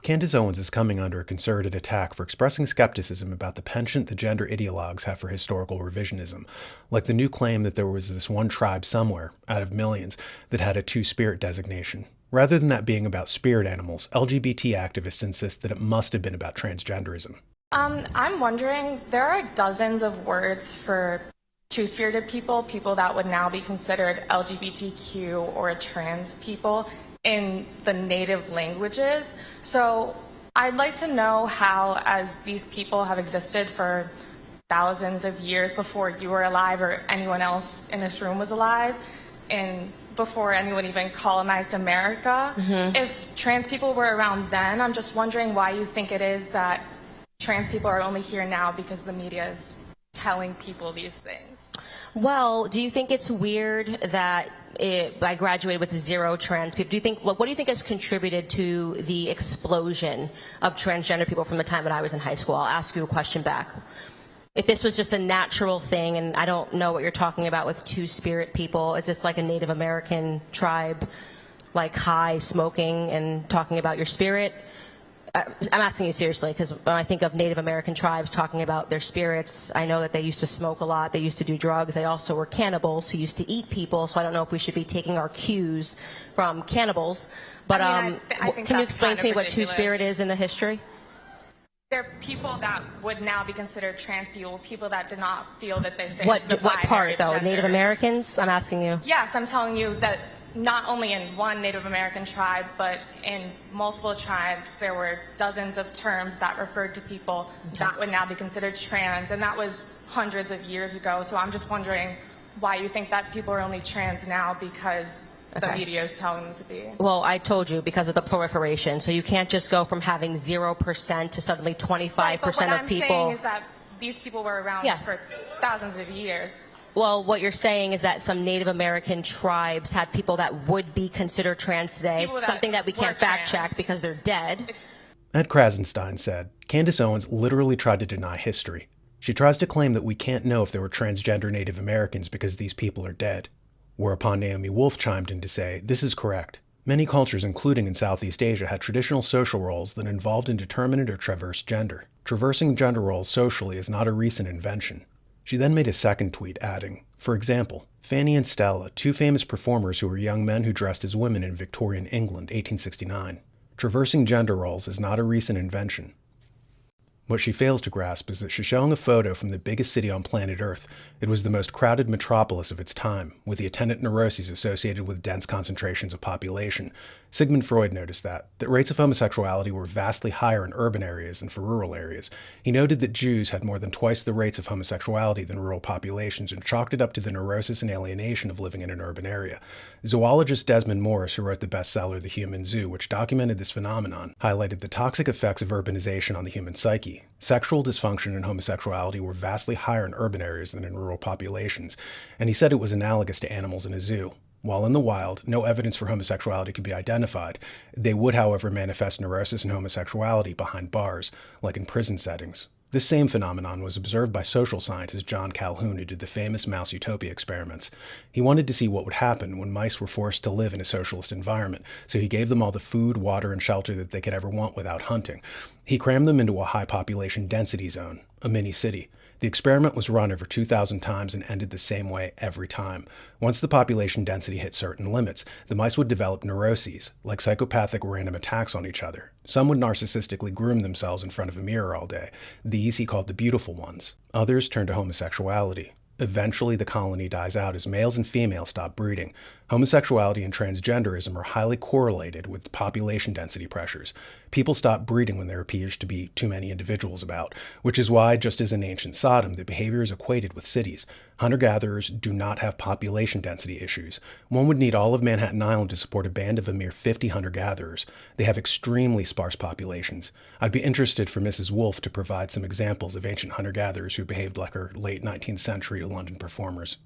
Candace Owens is coming under a concerted attack for expressing skepticism about the penchant the gender ideologues have for historical revisionism, like the new claim that there was this one tribe somewhere, out of millions, that had a two-spirit designation. Rather than that being about spirit animals, LGBT activists insist that it must have been about transgenderism. I'm wondering, there are dozens of words for two-spirited people, people that would now be considered LGBTQ or trans people in the native languages. So I'd like to know how, as these people have existed for thousands of years before you were alive or anyone else in this room was alive, and before anyone even colonized America, if trans people were around then, I'm just wondering why you think it is that trans people are only here now because the media is telling people these things. Well, do you think it's weird that I graduated with 0 trans people? What do you think has contributed to the explosion of transgender people from the time that I was in high school? I'll ask you a question back. If this was just a natural thing, and I don't know what you're talking about with two-spirit people, is this like a Native American tribe, like high, smoking, and talking about your spirit? I'm asking you seriously, because when I think of Native American tribes talking about their spirits, I know that they used to smoke a lot, they used to do drugs, they also were cannibals who used to eat people, so I don't know if we should be taking our cues from cannibals. But I think can you that's explain kind to me of what ridiculous. two-spirit is in the history? They're people that would now be considered trans people, people that did not feel that they fit What the part, binary though? gender. Native Americans? I'm asking you. Yes, I'm telling you that not only in one Native American tribe, but in multiple tribes, there were dozens of terms that referred to people that would now be considered trans, and that was hundreds of years ago. So I'm just wondering why you think that people are only trans now because the media is telling them to be. Well, I told you, because of the proliferation. So you can't just go from having 0% to suddenly 25% Right, but what of I'm people. saying is that these people were around Yeah. for thousands of years. Well, what you're saying is that some Native American tribes had people that would be considered trans today, People that something that we were can't fact check trans. because they're dead. It's Ed Krasenstein said, Candace Owens literally tried to deny history. She tries to claim that we can't know if there were transgender Native Americans because these people are dead. Whereupon Naomi Wolf chimed in to say, this is correct. Many cultures, including in Southeast Asia, had traditional social roles that involved indeterminate or traversed gender. Traversing gender roles socially is not a recent invention. She then made a second tweet adding, for example, Fanny and Stella, 2 famous performers who were young men who dressed as women in Victorian England, 1869. Traversing gender roles is not a recent invention. What she fails to grasp is that she's showing a photo from the biggest city on planet Earth. It was the most crowded metropolis of its time, with the attendant neuroses associated with dense concentrations of population. Sigmund Freud noticed that rates of homosexuality were vastly higher in urban areas than for rural areas. He noted that Jews had more than twice the rates of homosexuality than rural populations and chalked it up to the neurosis and alienation of living in an urban area. Zoologist Desmond Morris, who wrote the bestseller The Human Zoo, which documented this phenomenon, highlighted the toxic effects of urbanization on the human psyche. Sexual dysfunction and homosexuality were vastly higher in urban areas than in rural populations, and he said it was analogous to animals in a zoo. While in the wild, no evidence for homosexuality could be identified. They would, however, manifest neurosis and homosexuality behind bars, like in prison settings. This same phenomenon was observed by social scientist John Calhoun, who did the famous mouse utopia experiments. He wanted to see what would happen when mice were forced to live in a socialist environment, so he gave them all the food, water, and shelter that they could ever want without hunting. He crammed them into a high population density zone, a mini-city. The experiment was run over 2,000 times and ended the same way every time. Once the population density hit certain limits, the mice would develop neuroses, like psychopathic random attacks on each other. Some would narcissistically groom themselves in front of a mirror all day. These he called the beautiful ones. Others turned to homosexuality. Eventually, the colony dies out as males and females stop breeding. Homosexuality and transgenderism are highly correlated with population density pressures. People stop breeding when there appears to be too many individuals about, which is why, just as in ancient Sodom, the behavior is equated with cities. Hunter-gatherers do not have population density issues. One would need all of Manhattan Island to support a band of a mere 50 hunter-gatherers. They have extremely sparse populations. I'd be interested for Mrs. Wolfe to provide some examples of ancient hunter-gatherers who behaved like her late 19th century London performers.